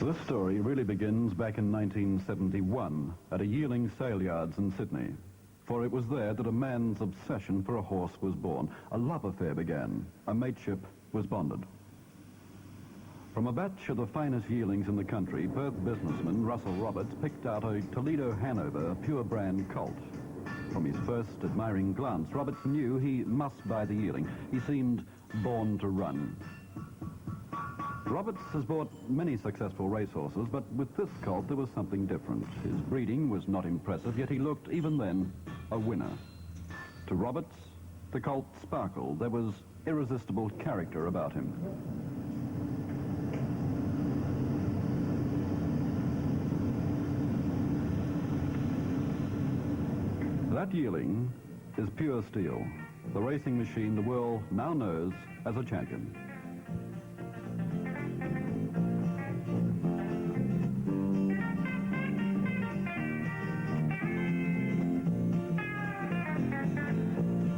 This story really begins back in 1971 at a yearling sale yards in Sydney. For it was there that a man's obsession for a horse was born. A love affair began. A mateship was bonded. From a batch of the finest yearlings in the country, Perth businessman Russell Roberts picked out a Toledo Hanover pure-brand colt. From his first admiring glance, Roberts knew he must buy the yearling. He seemed born to run. Roberts has bought many successful racehorses, but with this colt there was something different. His breeding was not impressive, yet he looked, even then, a winner. To Roberts, the colt sparkled. There was irresistible character about him. That yearling is Pure Steel, the racing machine the world now knows as a champion.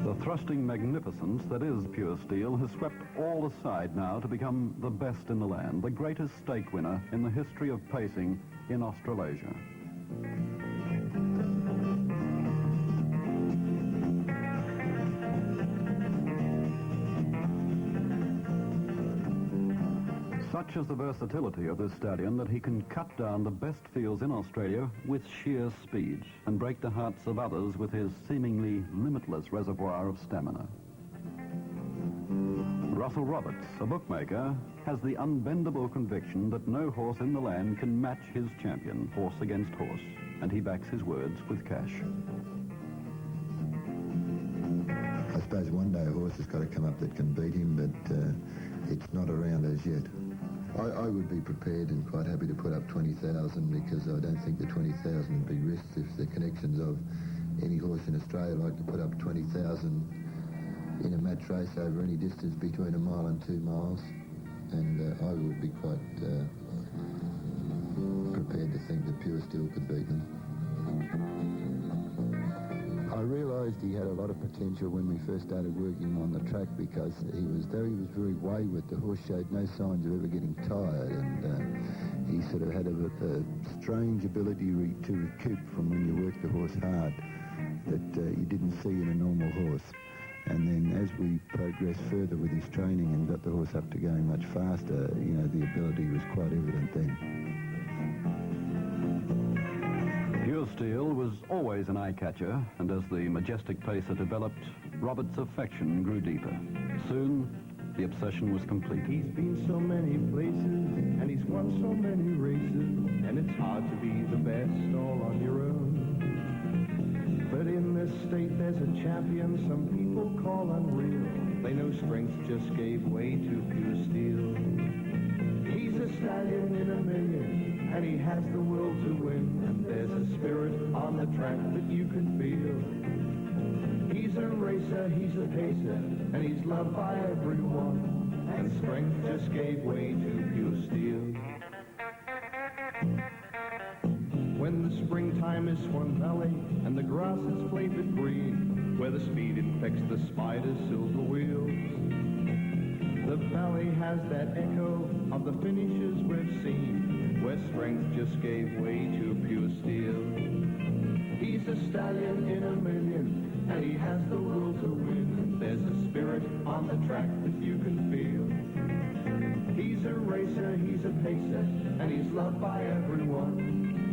The thrusting magnificence that is Pure Steel has swept all aside now to become the best in the land, the greatest stake winner in the history of pacing in Australasia. Such is the versatility of this stallion that he can cut down the best fields in Australia with sheer speed and break the hearts of others with his seemingly limitless reservoir of stamina. Russell Roberts, a bookmaker, has the unbendable conviction that no horse in the land can match his champion, horse against horse, and he backs his words with cash. I suppose one day a horse has got to come up that can beat him, but it's not around as yet. I would be prepared and quite happy to put up 20,000 because I don't think the 20,000 would be risked if the connections of any horse in Australia like to put up 20,000 in a match race over any distance between 1 mile and 2 miles. And I would be quite prepared to think that Pure Steel could beat them. I realised he had a lot of potential when we first started working on the track because he was very wayward. The horse showed no signs of ever getting tired, and he sort of had a strange ability to recoup from when you work the horse hard that you didn't see in a normal horse. And then as we progressed further with his training and got the horse up to going much faster, you know, the ability was quite evident then. Pure Steel was always an eye-catcher, and as the majestic pacer developed, Roberts' affection grew deeper. Soon, the obsession was complete. He's been so many places, and he's won so many races, and it's hard to be the best all on your own. But in this state, there's a champion some people call unreal. They know strength just gave way to Pure Steel. He's a stallion in a million, and he has the will to win, and there's a spirit on the track that you can feel. He's a racer, he's a pacer, and he's loved by everyone, and strength just gave way to Pure Steel. When the springtime is Swan Valley, and the grass is flavored green, where the speed infects the spider's silver wheels, the valley has that echo of the finishes we've seen, where strength just gave way to Pure Steel. He's a stallion in a million, and he has the will to win, and there's a spirit on the track that you can feel. He's a racer, he's a pacer, and he's loved by everyone,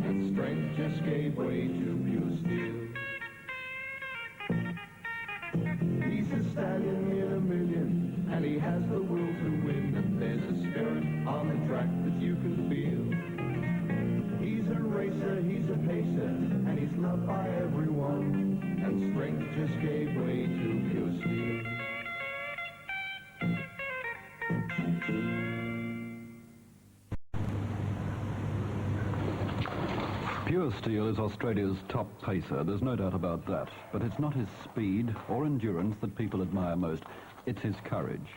and strength just gave way to Pure Steel. He's a stallion in a million, and he has the will to win, and there's a spirit on the track that you can feel. He's a racer, he's a pacer, and he's loved by everyone, and strength just gave way to Pure Steel. Pure Steel is Australia's top pacer, there's no doubt about that. But it's not his speed or endurance that people admire most, it's his courage.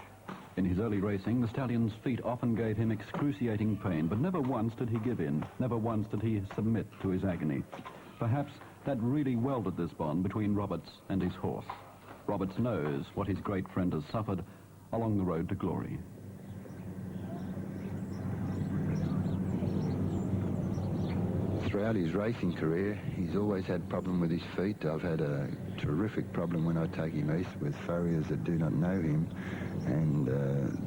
In his early racing, the stallion's feet often gave him excruciating pain, but never once did he give in, never once did he submit to his agony. Perhaps that really welded this bond between Roberts and his horse. Roberts knows what his great friend has suffered along the road to glory. throughout his racing career, he's always had a problem with his feet. I've had a terrific problem when I take him east with farriers that do not know him, and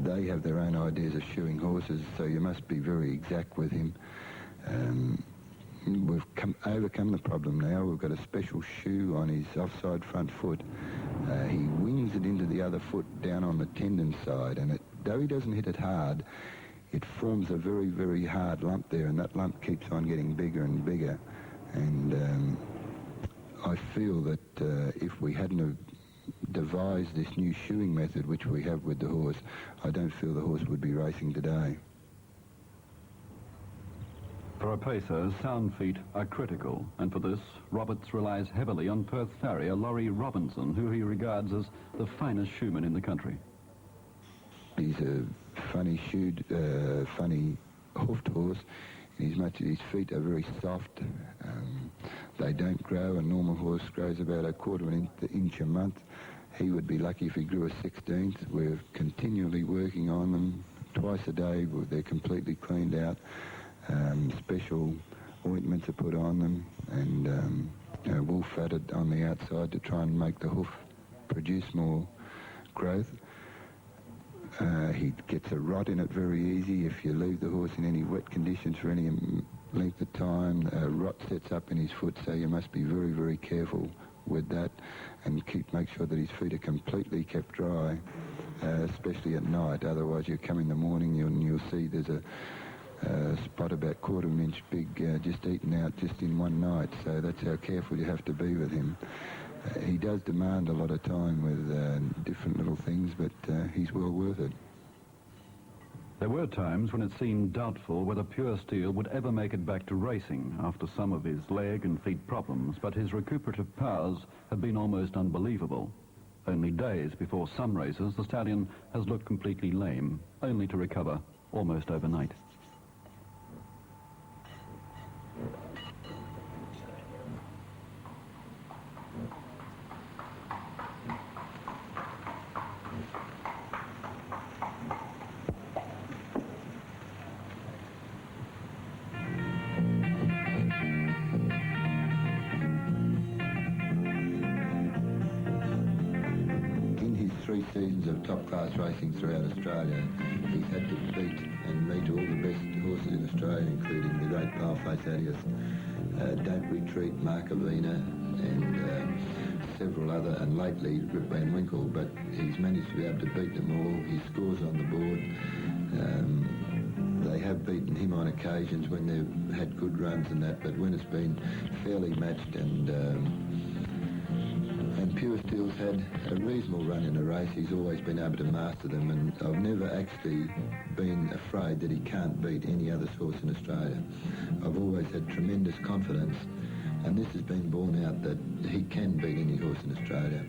they have their own ideas of shoeing horses, so you must be very exact with him. We've overcome the problem now. We've got a special shoe on his offside front foot. He wings it into the other foot down on the tendon side, and though he doesn't hit it hard, it forms a very, very hard lump there, and that lump keeps on getting bigger and bigger. And I feel that if we hadn't have devised this new shoeing method, which we have with the horse, I don't feel the horse would be racing today. For a pacer, sound feet are critical, and for this, Roberts relies heavily on Perth farrier Laurie Robinson, who he regards as the finest shoeman in the country. He's a funny shoed, funny hoofed horse, inasmuch as his feet are very soft. They don't grow. A normal horse grows about a quarter of an inch a month. He would be lucky if he grew a 16th. We're continually working on them twice a day. They're completely cleaned out. Special ointments are put on them, and wool fatted on the outside to try and make the hoof produce more growth. He gets a rot in it very easy. If you leave the horse in any wet conditions for any length of time, a rot sets up in his foot, so you must be very, very careful with that and make sure that his feet are completely kept dry, especially at night. Otherwise, you come in the morning and you'll see there's a spot about quarter of an inch big, just eaten out just in one night. So that's how careful you have to be with him. He does demand a lot of time with different little things, but he's well worth it. There were times when it seemed doubtful whether Pure Steel would ever make it back to racing after some of his leg and feet problems, but his recuperative powers have been almost unbelievable. Only days before some races, the stallion has looked completely lame, only to recover almost overnight. Seasons of top-class racing throughout Australia, he's had to beat and meet all the best horses in Australia, including the great paleface HEDGES, Don't Retreat, Markovina, and several other, and lately Rip Van Winkle, but he's managed to be able to beat them all. His scores on the board. They have beaten him on occasions when they've had good runs and that, but when it's been fairly matched and Pure Steel's had a reasonable run in a race, he's always been able to master them, and I've never actually been afraid that he can't beat any other horse in Australia. I've always had tremendous confidence, and this has been borne out that he can beat any horse in Australia.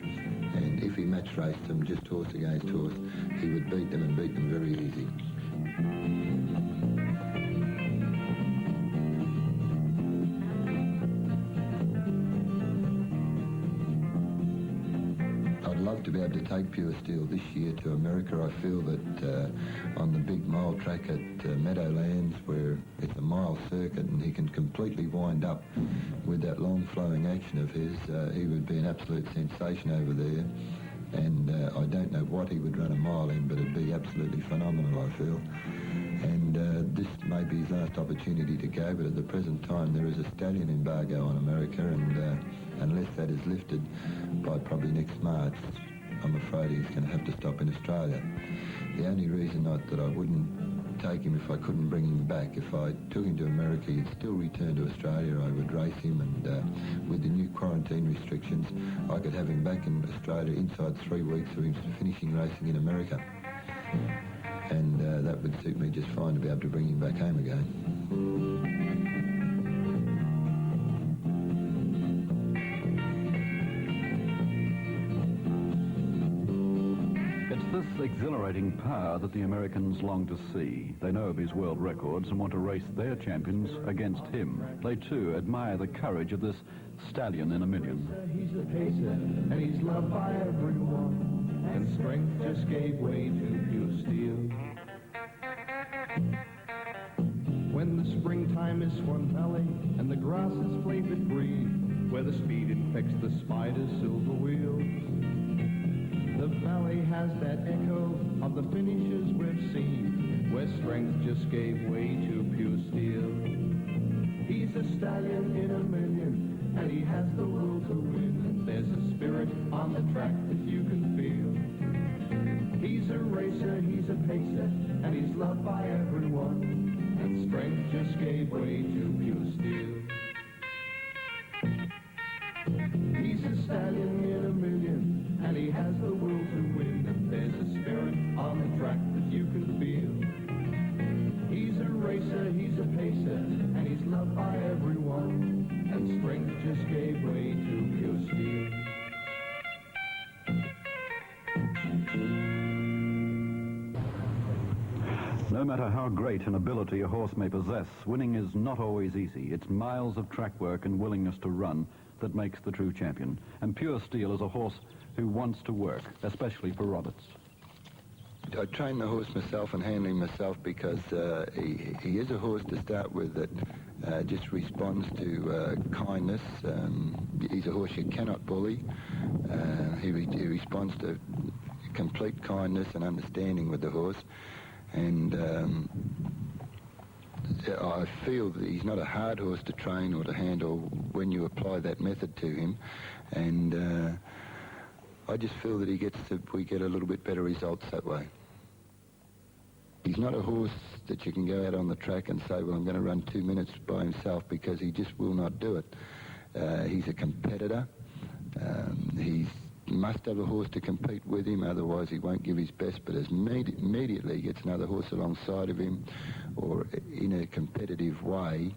And if he match raced them just horse against horse, he would beat them and beat them very easy. To be able to take Pure Steel this year to America. I feel that on the big mile track at Meadowlands, where it's a mile circuit and he can completely wind up with that long flowing action of his, he would be an absolute sensation over there. And I don't know what he would run a mile in, but it'd be absolutely phenomenal, I feel. And this may be his last opportunity to go, but at the present time there is a stallion embargo on America, and unless that is lifted by probably next March, I'm afraid he's going to have to stop in Australia. The only reason that I wouldn't take him if I couldn't bring him back, if I took him to America, he'd still return to Australia. I would race him, and with the new quarantine restrictions, I could have him back in Australia inside 3 weeks of him finishing racing in America. And that would suit me just fine to be able to bring him back home again. This exhilarating power that the Americans long to see. They know of his world records and want to race their champions against him. They too admire the courage of this stallion in a million. He's a pacer, and he's loved by everyone, and strength just gave way to Pure Steel. when the springtime is Swan Valley and the grass is flavored green, where the speed infects the spider's silver wheels. The valley has that echo of the finishes we've seen, where strength just gave way to pure steel. He's a stallion in a million, and he has the will to win, and there's a spirit on the track that you can feel. He's a racer, he's a pacer, and he's loved by everyone, and strength just gave way to pure steel. He's a stallion in a million, and he has the will to win, and there's a spirit on the track that you can feel. He's a racer, he's a pacer, and he's loved by everyone, and strength just gave way to pure steel. No matter how great an ability a horse may possess, winning is not always easy. It's miles of track work and willingness to run that makes the true champion. And Pure Steel is a horse who wants to work, especially for Roberts. I train the horse myself and handle him myself because he is a horse to start with that just responds to kindness. He's a horse you cannot bully. He responds to complete kindness and understanding with the horse. And I feel that he's not a hard horse to train or to handle when you apply that method to him. And I just feel that we get a little bit better results that way. He's not a horse that you can go out on the track and say, well, I'm going to run 2 minutes by himself, because he just will not do it. He's a competitor. He must have a horse to compete with him, otherwise he won't give his best, but as immediately he gets another horse alongside of him or in a competitive way,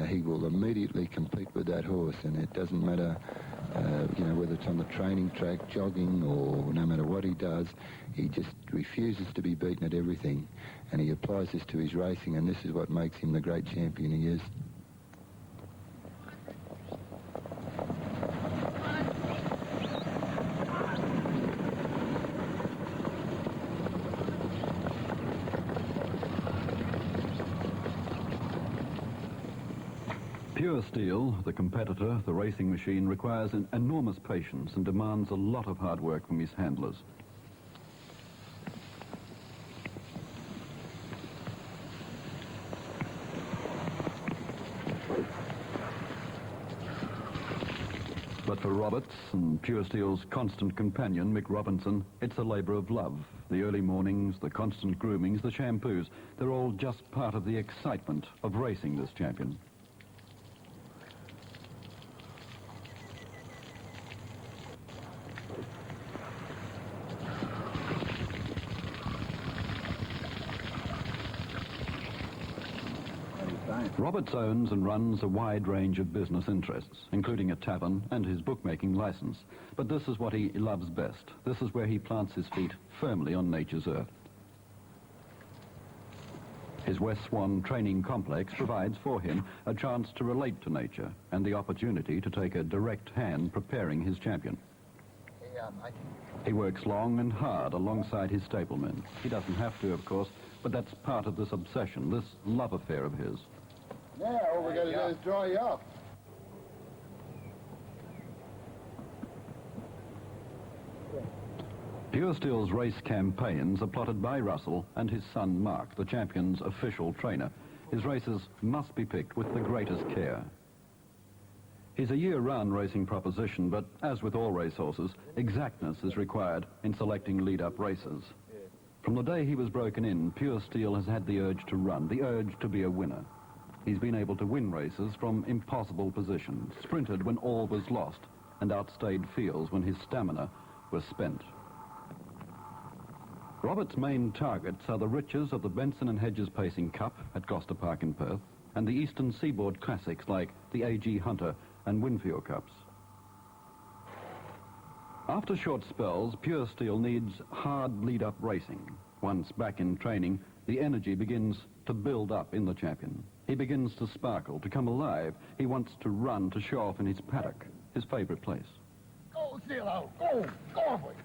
he will immediately compete with that horse, and it doesn't matter whether it's on the training track, jogging, or no matter what he does, he just refuses to be beaten at everything, and he applies this to his racing, and this is what makes him the great champion he is. Pure Steel, the competitor, the racing machine, requires an enormous patience and demands a lot of hard work from his handlers. But for Roberts and Pure Steel's constant companion, Mick Robinson, it's a labour of love. The early mornings, the constant groomings, the shampoos, they're all just part of the excitement of racing this champion. Roberts owns and runs a wide range of business interests, including a tavern and his bookmaking license. But this is what he loves best. This is where he plants his feet firmly on nature's earth. His West Swan training complex provides for him a chance to relate to nature and the opportunity to take a direct hand preparing his champion. He works long and hard alongside his stablemen. He doesn't have to, of course, but that's part of this obsession, this love affair of his. Now all we're going to do is dry you up. Pure Steel's race campaigns are plotted by Russell and his son Mark, the champion's official trainer. His races must be picked with the greatest care. He's a year-round racing proposition, but as with all racehorses, exactness is required in selecting lead-up races. From the day he was broken in, Pure Steel has had the urge to run, the urge to be a winner. He's been able to win races from impossible positions, sprinted when all was lost, and outstayed fields when his stamina was spent. Roberts' main targets are the riches of the BENSEN and HEDGES Pacing Cup at Gloucester Park in Perth, and the Eastern Seaboard Classics like the A.G. Hunter and WINFIELD Cups. After short spells, Pure Steel needs hard lead-up racing. Once back in training, the energy begins to build up in the champion. He begins to sparkle, to come alive. He wants to run, to show off in his paddock, his favourite place. Go, Steelo! Go! Go for it!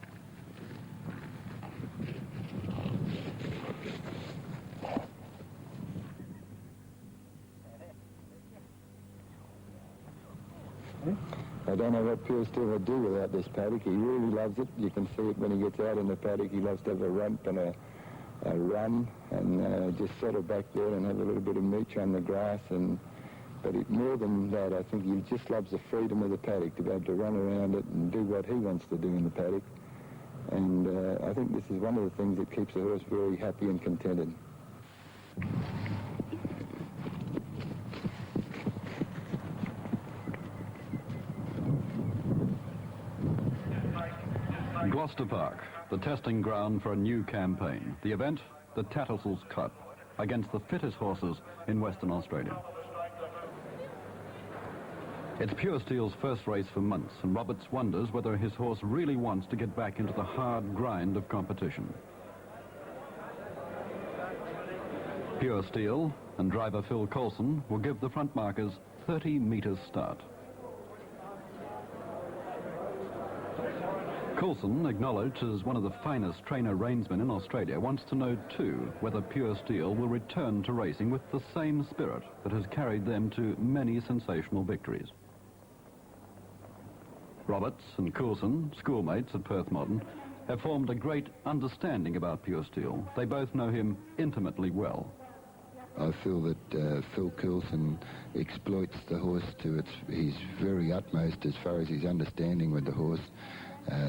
I don't know what Pure Steel would do without this paddock. He really loves it. You can see it when he gets out in the paddock. He loves to have a rump and a run and just settle back there and have a little bit of mooch on the grass. But more than that, I think he just loves the freedom of the paddock, to be able to run around it and do what he wants to do in the paddock. And I think this is one of the things that keeps the horse very happy and contented. Gloucester Park, the testing ground for a new campaign. The event, the Tattersalls Cup, against the fittest horses in Western Australia. It's Pure Steel's first race for months, and Roberts wonders whether his horse really wants to get back into the hard grind of competition. Pure Steel and driver Phil Coulson will give the front markers 30 metres start. Coulson, acknowledged as one of the finest trainer reinsmen in Australia, wants to know too whether Pure Steel will return to racing with the same spirit that has carried them to many sensational victories. Roberts and Coulson, schoolmates at Perth Modern, have formed a great understanding about Pure Steel. They both know him intimately well. I feel that Phil Coulson exploits the horse to his very utmost as far as his understanding with the horse.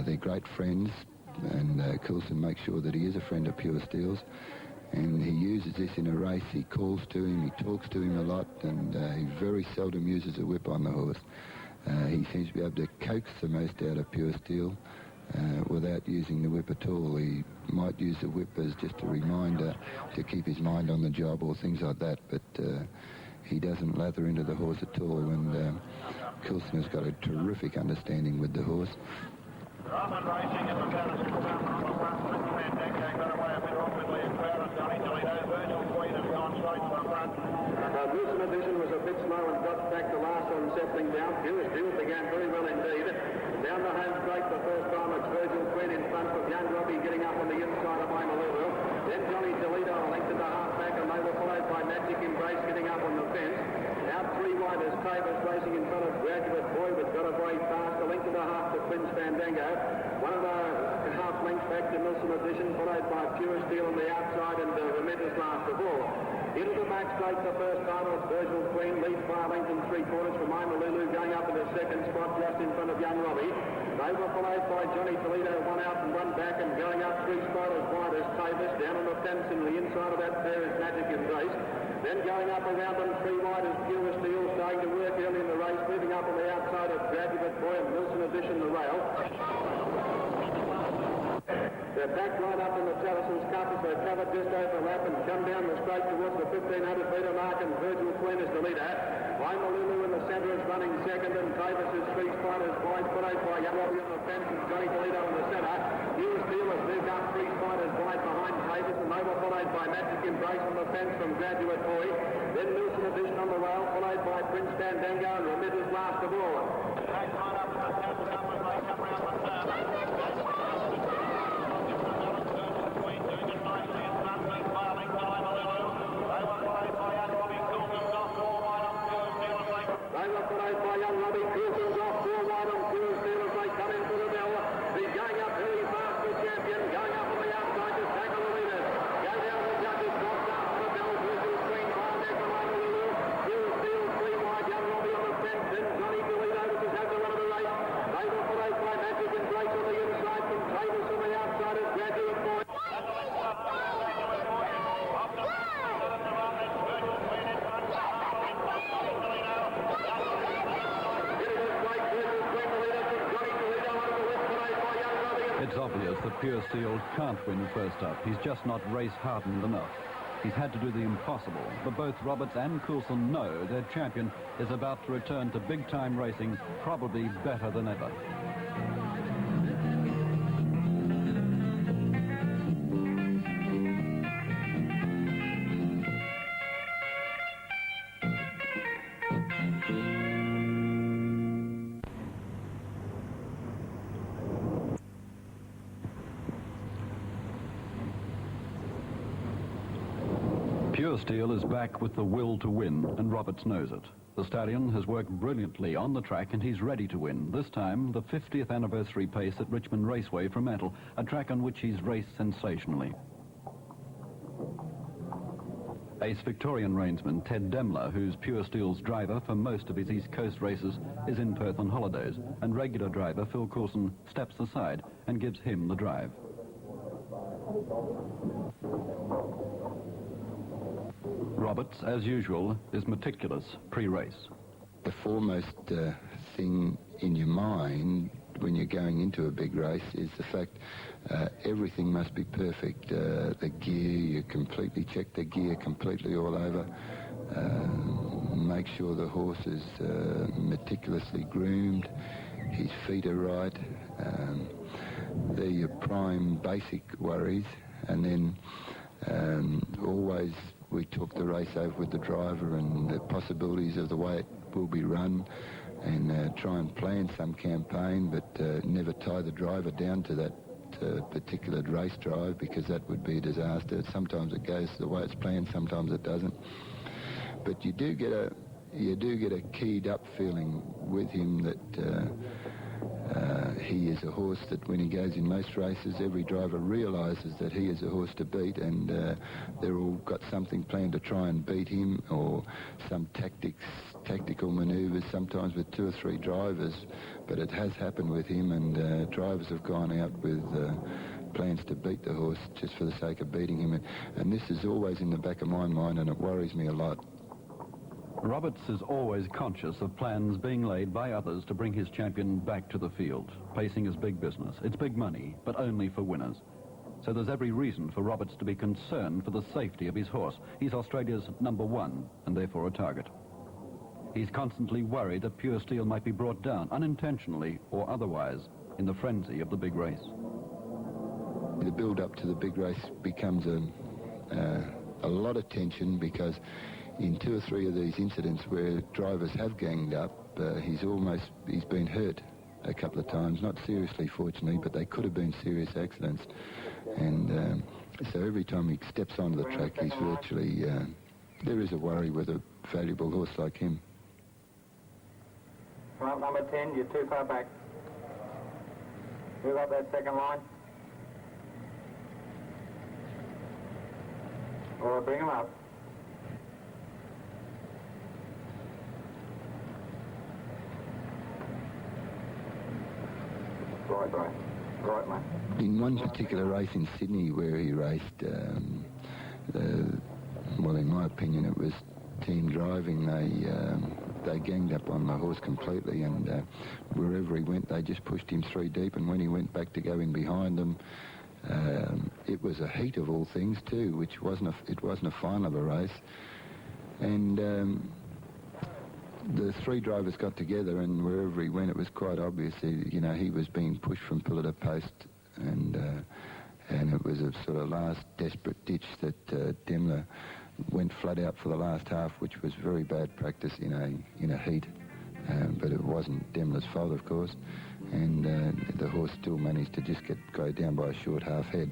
They're great friends, and Coulson makes sure that he is a friend of Pure Steel's, and he uses this in a race. He calls to him, he talks to him a lot, and he very seldom uses a whip on the horse. He seems to be able to coax the most out of Pure Steel without using the whip at all. He might use the whip as just a reminder to keep his mind on the job or things like that, but he doesn't lather into the horse at all, and Coulson has got a terrific understanding with the horse. Robert racing in the Patterson Cup, Robert Fandango got away a bit awkwardly in crowd, and Johnny Toledo, Virgil Queen has gone straight to the front. Wilson Edition was a bit slow and got back to last on settling down. Pure Steel began very well indeed. Down the home straight the first time, it's Virgil Queen in front with young Robbie getting up on the inside of Imalulu. Then Johnny Toledo a length and a half back, and they were followed by Magic Embrace getting up on the fence. Out three wide as Tavis racing in front of Graduate Boy, but got away fast, a length and a half to Prince Fandango. One and a half lengths back to Wilson Edition, followed by Pure Steel on the outside, and Remittas last of all. Into the back straight the first time, it's Virgil Queen, leads by a length and 3/4 from Imalulu, going up in the second spot just in front of young Robbie. They were followed by Johnny Toledo, one out and one back, and going up three spots as wide as Tavis. Down on the fence in the inside of that pair is Magic Embrace. Then going up around them three wide is Pure Steel, starting to work early in the race, moving up on the outside of Graduate Boy and Wilson Edition the rail. They're back right up in the Tattersall's Cup as they cover just overlap and come down the straight towards the 1,500 metre mark, and Virgil Queen is the leader. Imalulu in the centre is running second, and Tavis is three spiders wide, followed by young Robbie on the fence and Johnny Toledo in the centre. Pure Steel has moved up three spiders wide behind Tavis, and they were followed by Magic Embrace on the fence from Graduate Boy. Then Wilson Edition on the rail, followed by Prince Fandango, and Remittas last of all. Back right up in the Tattersalls Cup as they come round the turn. It's obvious that Pure Steel can't win first up. He's just not race-hardened enough. He's had to do the impossible, but both Roberts and Coulson know their champion is about to return to big-time racing, probably better than ever. Pure Steel is back with the will to win, and Roberts knows it. The stallion has worked brilliantly on the track and he's ready to win. This time, the 50th anniversary pace at Richmond Raceway, Fremantle, a track on which he's raced sensationally. Ace Victorian reinsman Ted Demler, who's Pure Steel's driver for most of his East Coast races, is in Perth on holidays, and regular driver Phil Coulson steps aside and gives him the drive. Roberts, as usual, is meticulous pre-race. The foremost thing in your mind when you're going into a big race is the fact everything must be perfect. The gear, you completely check the gear completely all over. Make sure the horse is meticulously groomed, his feet are right. They're your prime basic worries. And then always we talk the race over with the driver and the possibilities of the way it will be run, and try and plan some campaign, but never tie the driver down to that particular race drive, because that would be a disaster. Sometimes it goes the way it's planned, sometimes it doesn't. But you do get a keyed up feeling with him that he is a horse that when he goes in most races, every driver realises that he is a horse to beat, and they're all got something planned to try and beat him, or some tactical manoeuvres, sometimes with 2 or 3 drivers. But it has happened with him, and drivers have gone out with plans to beat the horse just for the sake of beating him. And this is always in the back of my mind, and it worries me a lot. Roberts is always conscious of plans being laid by others to bring his champion back to the field. Pacing is big business. It's big money, but only for winners. So there's every reason for Roberts to be concerned for the safety of his horse. He's Australia's #1, and therefore a target. He's constantly worried that Pure Steel might be brought down, unintentionally or otherwise, in the frenzy of the big race. The build-up to the big race becomes a lot of tension, because in 2 or 3 of these incidents where drivers have ganged up, he's been hurt a couple of times. Not seriously, fortunately, but they could have been serious accidents. And so every time he steps onto the track, he's virtually... there is a worry with a valuable horse like him. Well, number 10, you're too far back. Move up that second line. Or bring him up. Right, mate. In one particular race in Sydney where he raced, well, in my opinion, it was team driving. They ganged up on the horse completely, and wherever he went, they just pushed him 3 deep. And when he went back to go in behind them, it was a heat of all things too, which it wasn't a final of a race. And the 3 drivers got together, and wherever he went, it was quite obvious. He was being pushed from pillar to post, and it was a sort of last desperate ditch that Demler went flat out for the last half, which was very bad practice in a heat. But it wasn't Demler's fault, of course, and the horse still managed to just go down by a short half head.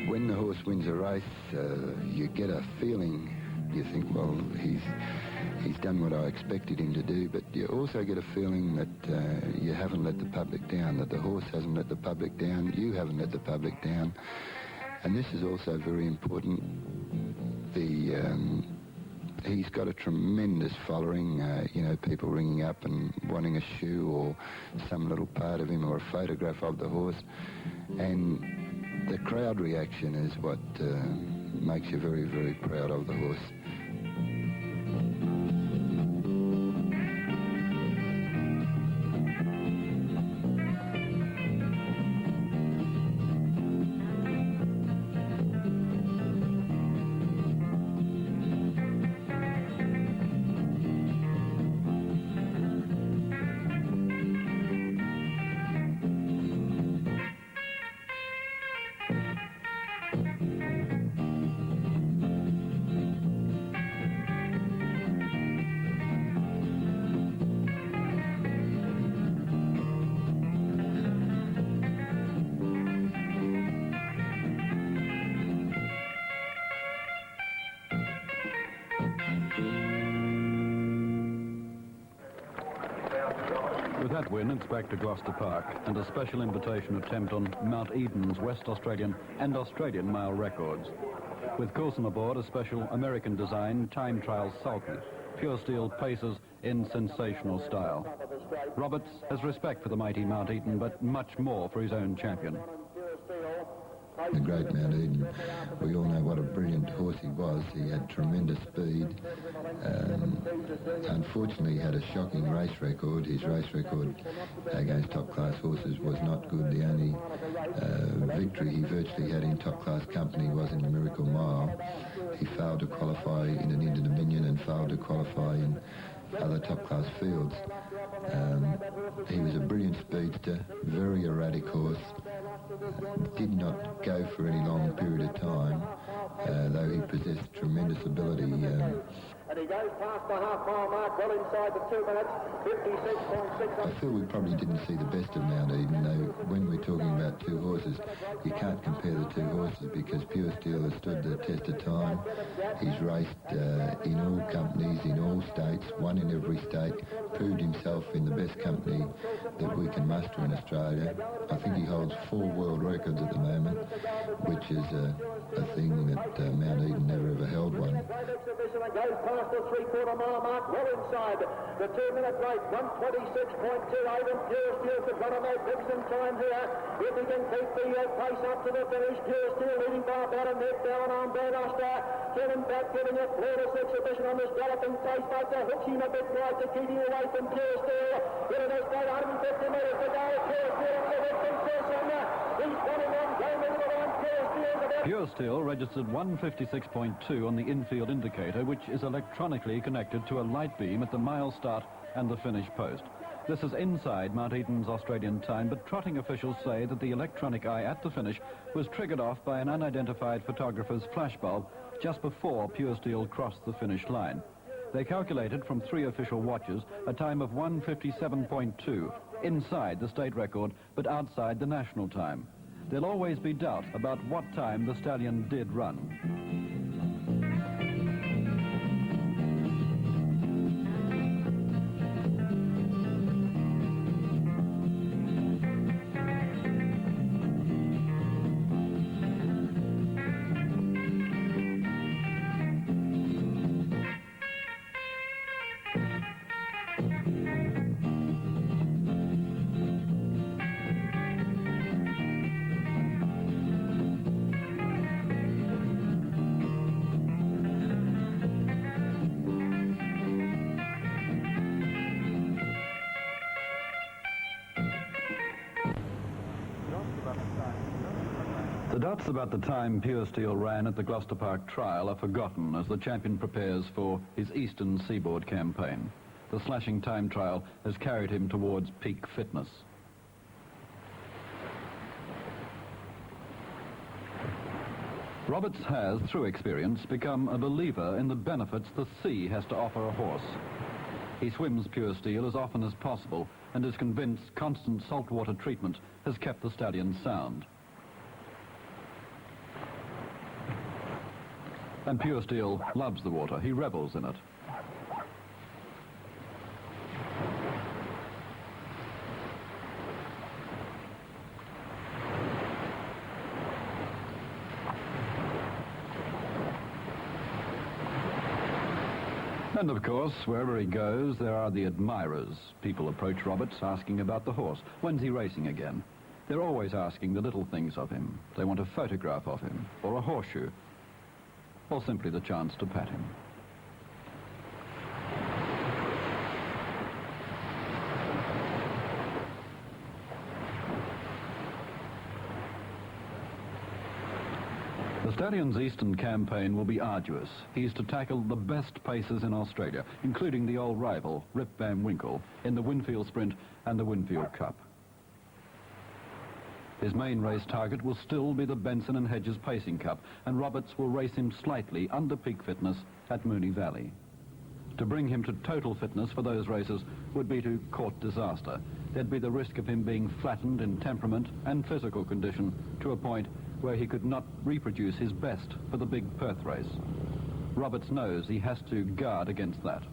When the horse wins a race, you get a feeling, you think, well, he's done what I expected him to do, but you also get a feeling that you haven't let the public down, that the horse hasn't let the public down, you haven't let the public down. And this is also very important. He's got a tremendous following, people ringing up and wanting a shoe or some little part of him or a photograph of the horse. And the crowd reaction is what makes you very, very proud of the horse. that win, it's back to Gloucester Park and a special invitation attempt on Mount Eden's West Australian and Australian mile records. With Coulson aboard, a special American-designed time trial sulky. Pure Steel paces in sensational style. Roberts has respect for the mighty Mount Eden, but much more for his own champion. The great Mount Eden, we all know what a brilliant horse he was. He had tremendous speed. Unfortunately, he had a shocking race record. His race record against top-class horses was not good. The only victory he virtually had in top-class company was in the Miracle Mile. He failed to qualify in an Inter-Dominion and failed to qualify in other top-class fields. He was a brilliant speedster, very erratic horse, did not go for any long period of time, though he possessed tremendous ability. And he goes past the half-mile mark, well inside the 2 minutes, 56.6. I feel we probably didn't see the best of Mount Eden, though when we're talking about two horses, you can't compare the two horses because Pure Steel has stood the test of time. He's raced in all companies, in all states, won in every state, proved himself in the best company that we can muster in Australia. I think he holds 4 world records at the moment, which is a thing that Mount Eden never ever held one. Goes past the 3/4 mile mark, well inside the 2 minute race, 126.28, and Pure Steel could run a magnificent time here. If he can keep the pace up to the finish, Pure Steel leading by about a neck down on Bernosta. Kevin back giving a flawless exhibition on this galloping pace, but hooks him a bit wide to keep him away from Pure Steel. It is about 150 metres to go. Pure Steel on the head from Cessna. He's running on, going into the line. Pure Steel. Pure Steel registered 156.2 on the infield indicator, which is electronically connected to a light beam at the mile start and the finish post. This is inside Mount Eden's Australian time, but trotting officials say that the electronic eye at the finish was triggered off by an unidentified photographer's flashbulb just before Pure Steel crossed the finish line. They calculated from 3 official watches a time of 157.2, inside the state record, but outside the national time. There'll always be doubt about what time the stallion did run. The doubts about the time Pure Steel ran at the Gloucester Park trial are forgotten as the champion prepares for his Eastern Seaboard campaign. The slashing time trial has carried him towards peak fitness. Roberts has, through experience, become a believer in the benefits the sea has to offer a horse. He swims Pure Steel as often as possible and is convinced constant saltwater treatment has kept the stallion sound. And Pure Steel loves the water. He revels in it. And of course, wherever he goes, there are the admirers. People approach Roberts asking about the horse. When's he racing again? They're always asking the little things of him. They want a photograph of him, or a horseshoe, or simply the chance to pat him. The stallion's Eastern campaign will be arduous. He's to tackle the best paces in Australia, including the old rival, Rip Van Winkle, in the Winfield Sprint and the Winfield Cup. His main race target will still be the BENSEN and HEDGES Pacing Cup, and Roberts will race him slightly under peak fitness at MOONEE Valley. To bring him to total fitness for those races would be to court disaster. There'd be the risk of him being flattened in temperament and physical condition to a point where he could not reproduce his best for the big Perth race. Roberts knows he has to guard against that.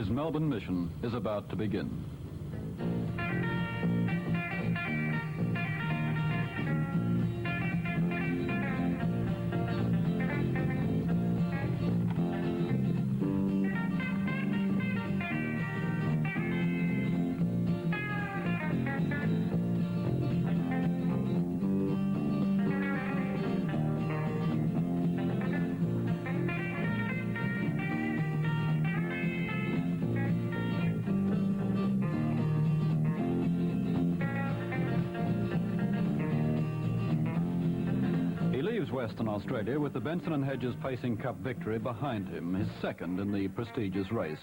His Melbourne mission is about to begin. Western Australia with the Benson and Hedges Pacing Cup victory behind him, his second in the prestigious race.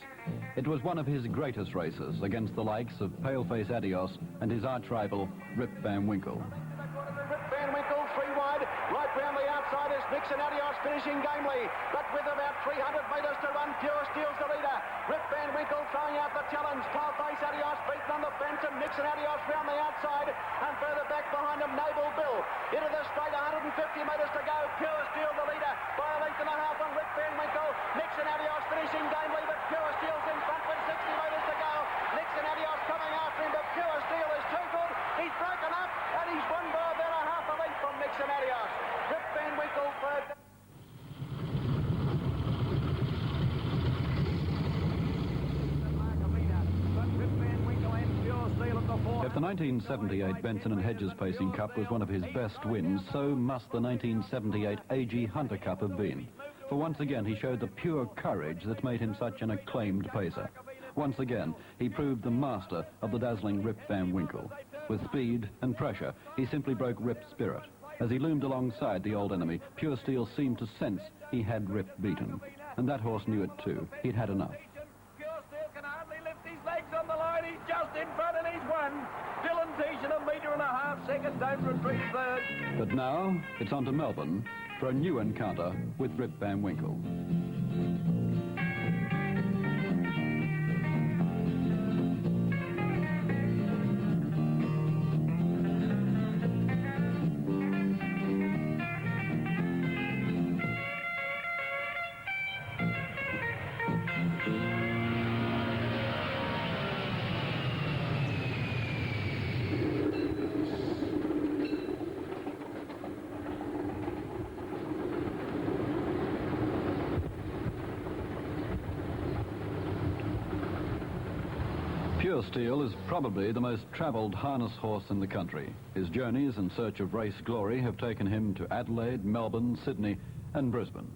It was one of his greatest races against the likes of Paleface Adios and his arch-rival Rip Van Winkle. Rip Van Winkle, 3 wide, right round the outside is Nixon Adios finishing gamely, but with about 300 metres to run, Pure Steel's the leader. Rip Van Winkle throwing out the challenge. Paleface Adios beaten on the fence, and Nixon Adios round the outside, and further back behind him, Naval Bill. Into the straight, 150 metres to go. Pure Steel the leader by a length and a half on Rip Van Winkle. Nixon Adios finishing gamely, but Pure Steel's in front with 60 metres to go. Nixon Adios coming after him, but Pure Steel is too good. He's broken up, and he's won by about a half a length from Nixon Adios. Rip Van Winkle third. If the 1978 Benson and Hedges Pacing Cup was one of his best wins, so must the 1978 A.G. Hunter Cup have been. For once again, he showed the pure courage that made him such an acclaimed pacer. Once again, he proved the master of the dazzling Rip Van Winkle. With speed and pressure, he simply broke Rip's spirit. As he loomed alongside the old enemy, Pure Steel seemed to sense he had Rip beaten. And that horse knew it too. He'd had enough. On the line, he's just in front and he's won. Dylan Teason, 1.5 meters second, don't retreat third. But now, it's on to Melbourne for a new encounter with Rip Van Winkle. Pure Steel is probably the most travelled harness horse in the country. His journeys in search of race glory have taken him to Adelaide, Melbourne, Sydney and Brisbane.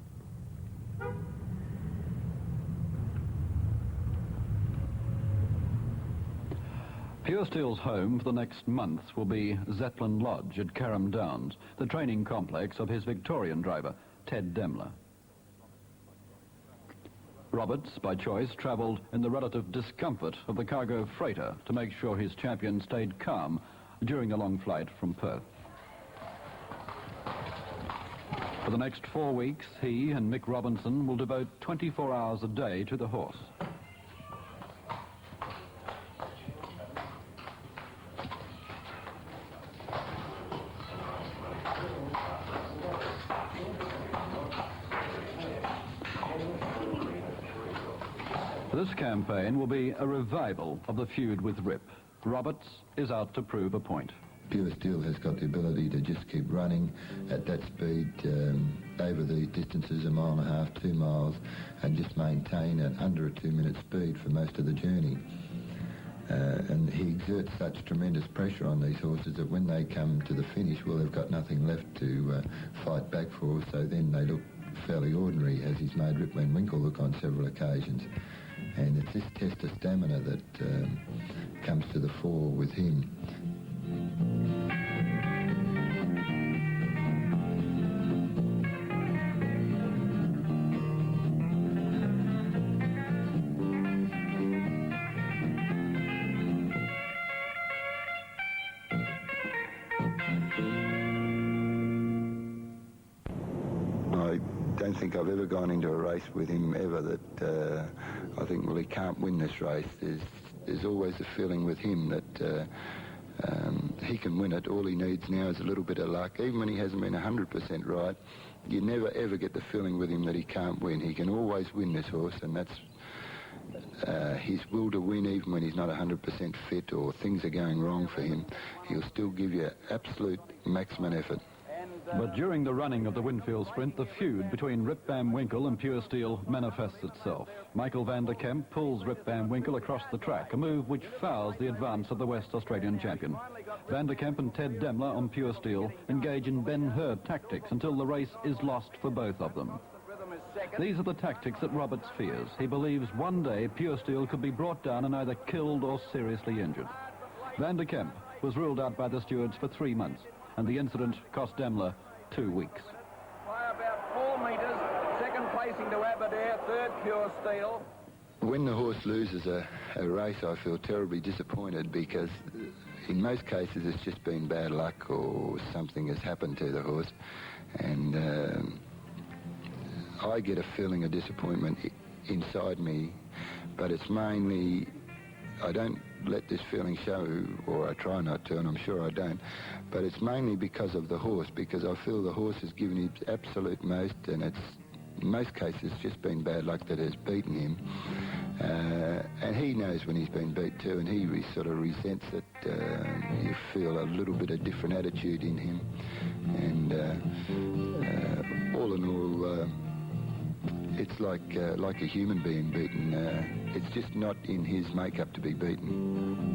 Pure Steel's home for the next month will be Zeppelin Lodge at Carrum Downs, the training complex of his Victorian driver, Ted Demler. Roberts, by choice, travelled in the relative discomfort of the cargo freighter to make sure his champion stayed calm during the long flight from Perth. For the next 4 weeks, he and Mick Robinson will devote 24 hours a day to the horse. This campaign will be a revival of the feud with Rip. Roberts is out to prove a point. Pure Steel has got the ability to just keep running at that speed over the distances, 1.5 miles, 2 miles, and just maintain at under a 2-minute speed for most of the journey. And he exerts such tremendous pressure on these horses that when they come to the finish, well, they've got nothing left to fight back for, so then they look fairly ordinary, as he's made Rip Van Winkle look on several occasions. And it's this test of stamina that comes to the fore with him. I don't think I've ever gone into a race with him ever that I think, well, he can't win this race. There's always a feeling with him that he can win it. All he needs now is a little bit of luck. Even when he hasn't been 100% right, you never ever get the feeling with him that he can't win. He can always win this horse, and his will to win, even when he's not 100% fit or things are going wrong for him, he'll still give you absolute maximum effort. But during the running of the Winfield Sprint, the feud between Rip Van Winkle and Pure Steel manifests itself. Michael van der Kemp pulls Rip Van Winkle across the track, a move which fouls the advance of the West Australian champion. Van der Kemp and Ted Demler on Pure Steel engage in Ben-Hur tactics until the race is lost for both of them. These are the tactics that Roberts fears. He believes one day Pure Steel could be brought down and either killed or seriously injured. Van der Kemp was ruled out by the stewards for 3 months, and the incident cost Demler 2 weeks. By about 4 metres, second placing to Aberdare, third Pure Steel. When the horse loses a race, I feel terribly disappointed because in most cases it's just been bad luck or something has happened to the horse, and I get a feeling of disappointment inside me, but it's mainly, I don't let this feeling show, or I try not to, and I'm sure I don't, but it's mainly because of the horse, because I feel the horse has given his absolute most, and it's, in most cases, just been bad luck that has beaten him. And he knows when he's been beat too, and he sort of resents it. You feel a little bit of different attitude in him, and all in all, it's like a human being beaten. It's just not in his makeup to be beaten.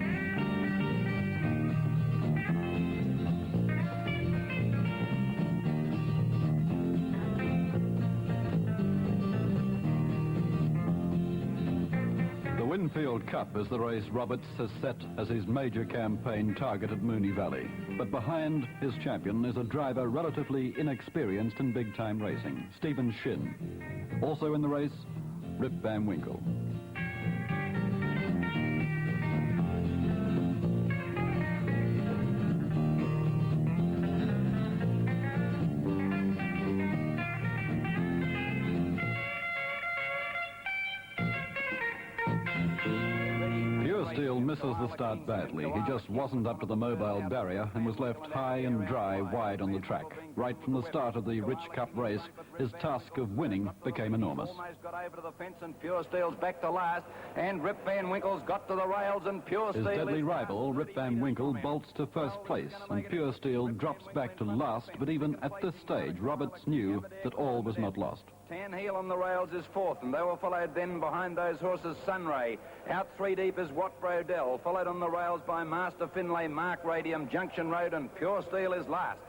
The Winfield Cup is the race Roberts has set as his major campaign target at Moonee Valley. But behind his champion is a driver relatively inexperienced in big-time racing, Stephen Shin. Also in the race, Rip Van Winkle. Misses the start badly. He just wasn't up to the mobile barrier and was left high and dry wide on the track. Right from the start of the Rich Cup race, his task of winning became enormous. Almost got over to the fence and Pure Steel's back to last, and Rip Van Winkle's got to the rails and Pure Steel His deadly rival, Rip Van Winkle, bolts to first place and Pure Steel drops back to last, but even at this stage, Roberts knew that all was not lost. Tan Heel on the rails is fourth, and they were followed then behind those horses Sunray. Out 3 deep is Wat Brodell, followed on the rails by Master Finlay, Mark Radium, Junction Road, and Pure Steel is last.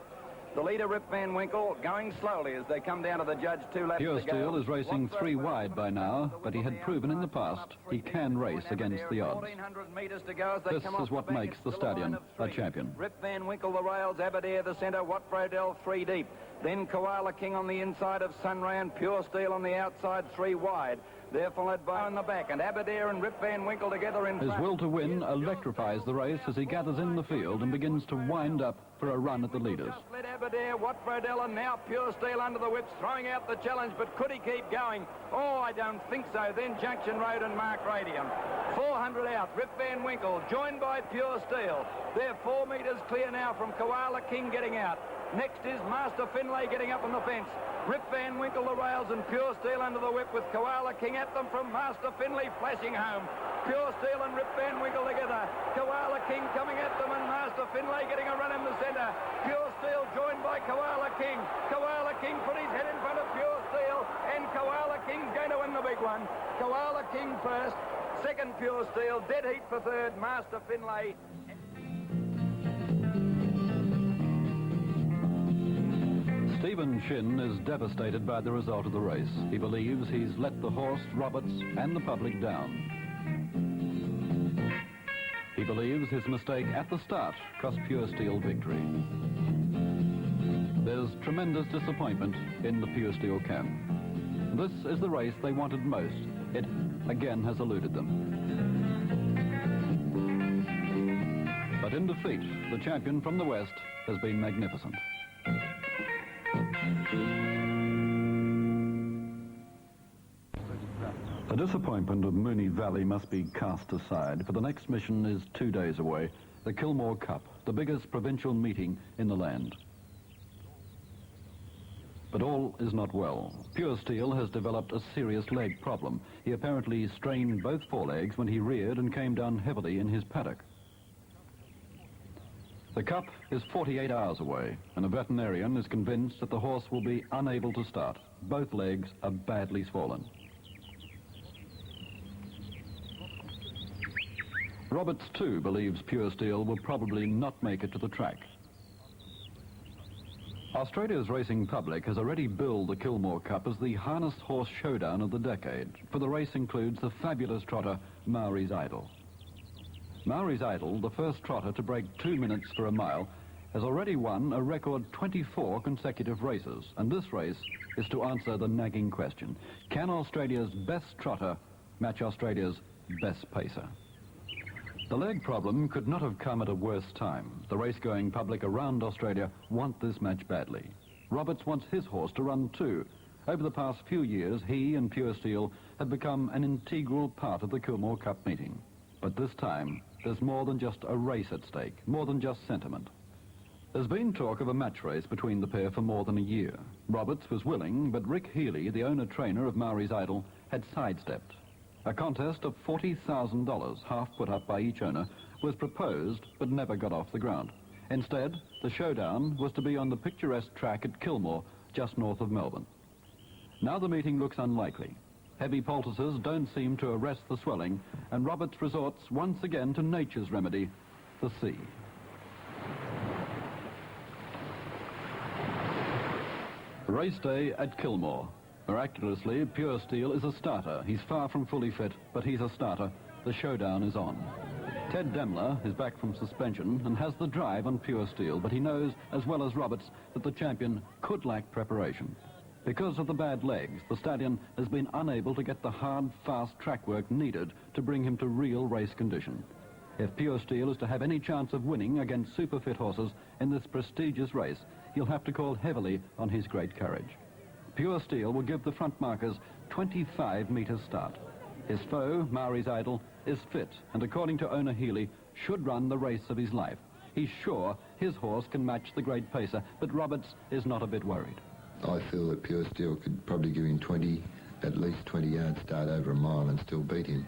The leader, Rip Van Winkle, going slowly as they come down to the judge 2 laps Pure to go. Steel is racing 3 wide by now, but he had proven in the past he can race against the odds. 1,400 metres to go as they This come is off what the back. makes It's the still a stallion line of a 3. champion. Rip Van Winkle, the rails, Aberdare the centre, Wat Brodell 3 deep. Then Koala King on the inside of Sunray and Pure Steel on the outside 3 wide. They're followed by on the back, and Aberdare and Rip Van Winkle together in His front. will to win electrifies the race as he gathers in the field and begins to wind up for a run at the leaders. Just led Aberdare, Wat Brodell, and now Pure Steel under the whips, throwing out the challenge, but could he keep going? Oh, I don't think so. Then Junction Road and Mark Radium. 400 out, Rip Van Winkle, joined by Pure Steel. They're 4 metres clear now from Koala King getting out. Next is Master Finlay getting up on the fence. Rip Van Winkle the rails and Pure Steel under the whip with Koala King at them from Master Finlay flashing home. Pure Steel and Rip Van Winkle together. Koala King coming at them and Master Finlay getting a run in the centre. Pure Steel joined by Koala King. Koala King put his head in front of Pure Steel and Koala King's going to win the big one. Koala King first, second Pure Steel, dead heat for third, Master Finlay. Stephen Shin is devastated by the result of the race. He believes he's let the horse, Roberts, and the public down. He believes his mistake at the start cost Pure Steel victory. There's tremendous disappointment in the Pure Steel camp. This is the race they wanted most. It again has eluded them. But in defeat, the champion from the West has been magnificent. The disappointment of Moonee Valley must be cast aside, for the next mission is 2 days away, the Kilmore Cup, the biggest provincial meeting in the land. But all is not well. Pure Steel has developed a serious leg problem. He apparently strained both forelegs when he reared and came down heavily in his paddock. The Cup is 48 hours away, and a veterinarian is convinced that the horse will be unable to start. Both legs are badly swollen. Roberts, too, believes Pure Steel will probably not make it to the track. Australia's racing public has already billed the Kilmore Cup as the harness horse showdown of the decade, for the race includes the fabulous trotter Maori's Idol. Maori's Idol, the first trotter to break 2 minutes for a mile, has already won a record 24 consecutive races, and this race is to answer the nagging question: can Australia's best trotter match Australia's best pacer? The leg problem could not have come at a worse time. The race-going public around Australia want this match badly. Roberts wants his horse to run too. Over the past few years, he and Pure Steel have become an integral part of the Kilmore Cup meeting. But this time, there's more than just a race at stake, more than just sentiment. There's been talk of a match race between the pair for more than a year. Roberts was willing, but Rick Healy, the owner-trainer of Maori's Idol, had sidestepped. A contest of $40,000, half put up by each owner, was proposed but never got off the ground. Instead, the showdown was to be on the picturesque track at Kilmore, just north of Melbourne. Now the meeting looks unlikely. Heavy poultices don't seem to arrest the swelling, and Roberts resorts once again to nature's remedy, the sea. Race day at Kilmore. Miraculously, Pure Steel is a starter. He's far from fully fit, but he's a starter. The showdown is on. Ted Demler is back from suspension and has the drive on Pure Steel, but he knows, as well as Roberts, that the champion could lack preparation. Because of the bad legs, the stallion has been unable to get the hard, fast track work needed to bring him to real race condition. If Pure Steel is to have any chance of winning against super fit horses in this prestigious race, he'll have to call heavily on his great courage. Pure Steel will give the front markers 25 metres start. His foe, Maori's Idol, is fit and, according to owner Healy, should run the race of his life. He's sure his horse can match the great pacer, but Roberts is not a bit worried. I feel that Pure Steel could probably give him at least 20 yards start over a mile and still beat him.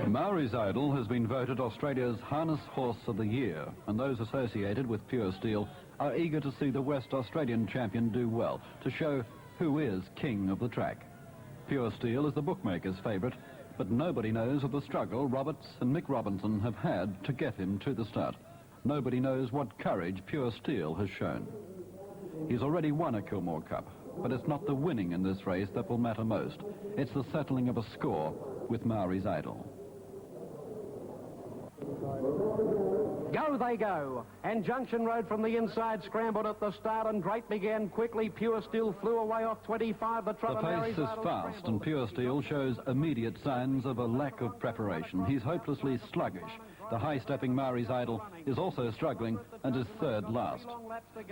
Maori's Idol has been voted Australia's Harness Horse of the Year, and those associated with Pure Steel are eager to see the West Australian champion do well, to show who is king of the track. Pure Steel is the bookmaker's favourite, but nobody knows of the struggle Roberts and Mick Robinson have had to get him to the start. Nobody knows what courage Pure Steel has shown. He's already won a Kilmore Cup, but it's not the winning in this race that will matter most. It's the settling of a score with Maori's Idol. Go they go, and Junction Road from the inside scrambled at the start, and Great began quickly. Pure Steel flew away off 25. The pace is fast, and Pure Steel shows immediate signs of a lack of preparation. He's hopelessly sluggish. The high-stepping Maori's Idol is also struggling and is third last.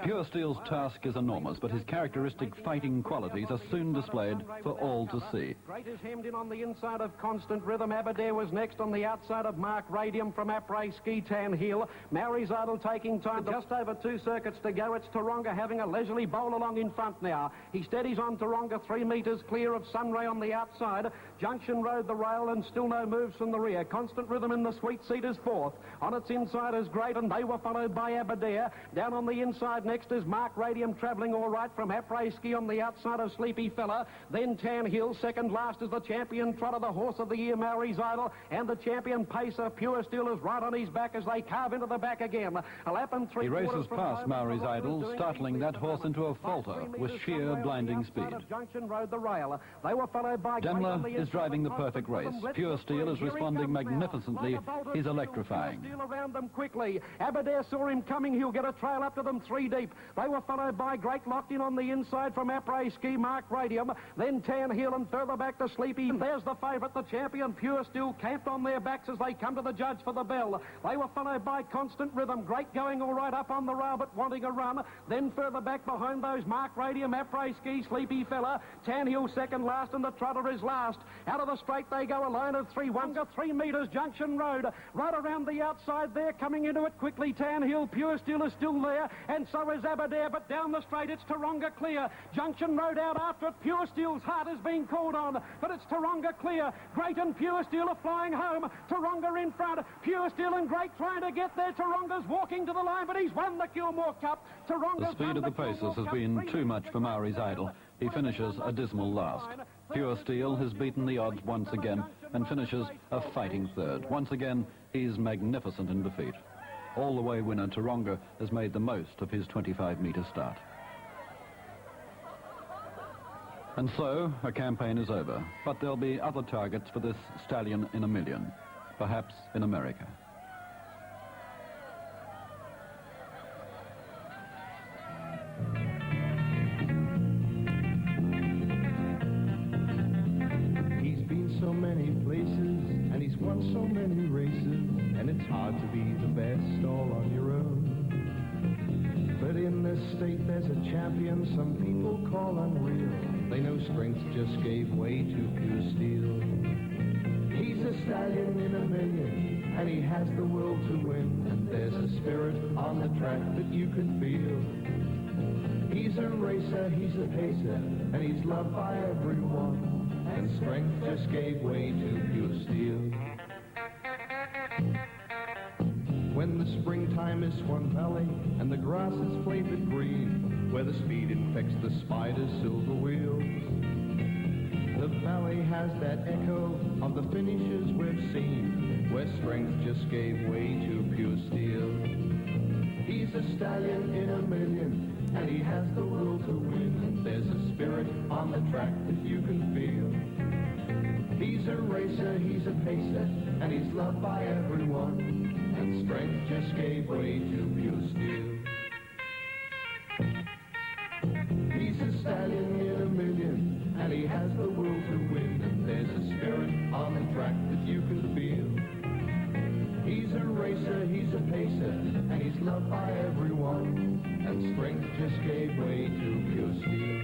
Pure Steel's task is enormous, but his characteristic fighting qualities are soon displayed for all to see. Great is hemmed in on the inside of Constant Rhythm. Aberdare was next on the outside of Mark Radium from Après Ski Tan Hill. Maori's Idol taking time. Just over 2 circuits to go. It's Taronga having a leisurely bowl along in front now. He steadies on Taronga 3 metres clear of Sunray on the outside. Junction Road the rail and still no moves from the rear. Constant Rhythm in the sweet seat is fourth. On its inside is Great, and they were followed by Aberdare. Down on the inside next is Mark Radium travelling all right from Après Ski on the outside of Sleepy Fella. Then Tan Hill. Second last is the champion trotter, the horse of the year, Maori's Idol, and the champion pacer, Pure Steel, is right on his back as they carve into the back again. A lap and 3/4. He races past Maori's Idol, startling that horse into a falter with sheer blinding speed. Junction Road the rail. They were followed by Demler is driving the perfect race. Pure Steel is responding magnificently. He's electrifying. Steel around them quickly. Aberdare saw him coming. He'll get a trail up to them 3 deep. They were followed by Great, locked in on the inside from Après Ski, Mark Radium. Then Tan Hill, and further back to Sleepy. There's the favourite, the champion, Pure Steel, camped on their backs as they come to the judge for the bell. They were followed by Constant Rhythm. Great going all right up on the rail, but wanting a run. Then further back behind those, Mark Radium, Après Ski, Sleepy Fella. Tan Hill second last, and the trotter is last. Out of the straight they go, a line of 3. 1 to 3 metres, Junction Road. Right around around the outside there, coming into it quickly. Tan Hill, Pure Steel is still there, and so is Aberdare, but down the straight it's Taronga clear. Junction Road out after it. Pure Steel's heart is being called on, but it's Taronga clear. Great and Pure Steel are flying home. Taronga in front. Pure Steel and Great trying to get there. Taronga's walking to the line, but he's won the Kilmore Cup. The speed of the paces has been too much for Maori's Idol. He finishes a dismal last. Pure Steel has beaten the odds once again and finishes a fighting third. Once again, he's magnificent in defeat. All-the-way winner Taronga has made the most of his 25-metre start. And so, a campaign is over. But there'll be other targets for this stallion in a million, perhaps in America. So many places, and he's won so many races, and it's hard to be the best all on your own. But in this state there's a champion some people call unreal. They know strength just gave way to Pure Steel. He's a stallion in a million, and he has the world to win, and there's a spirit on the track that you can feel. He's a racer, he's a pacer, and he's loved by everyone. And strength just gave way to Pure Steel. When the springtime is Swan Valley and the grass is flavored green, where the speed infects the spider's silver wheels, the valley has that echo of the finishes we've seen, where strength just gave way to Pure Steel. He's a stallion in a million, and he has the will to win, and there's a spirit on the track that you can feel. He's a racer, he's a pacer, and he's loved by everyone, and strength just gave way to Pure Steel. He's a stallion in a million, and he has the will to win, and there's a spirit on the track that you can feel. He's a racer, he's a pacer, and he's loved by everyone, and strength just gave way to Pure Steel.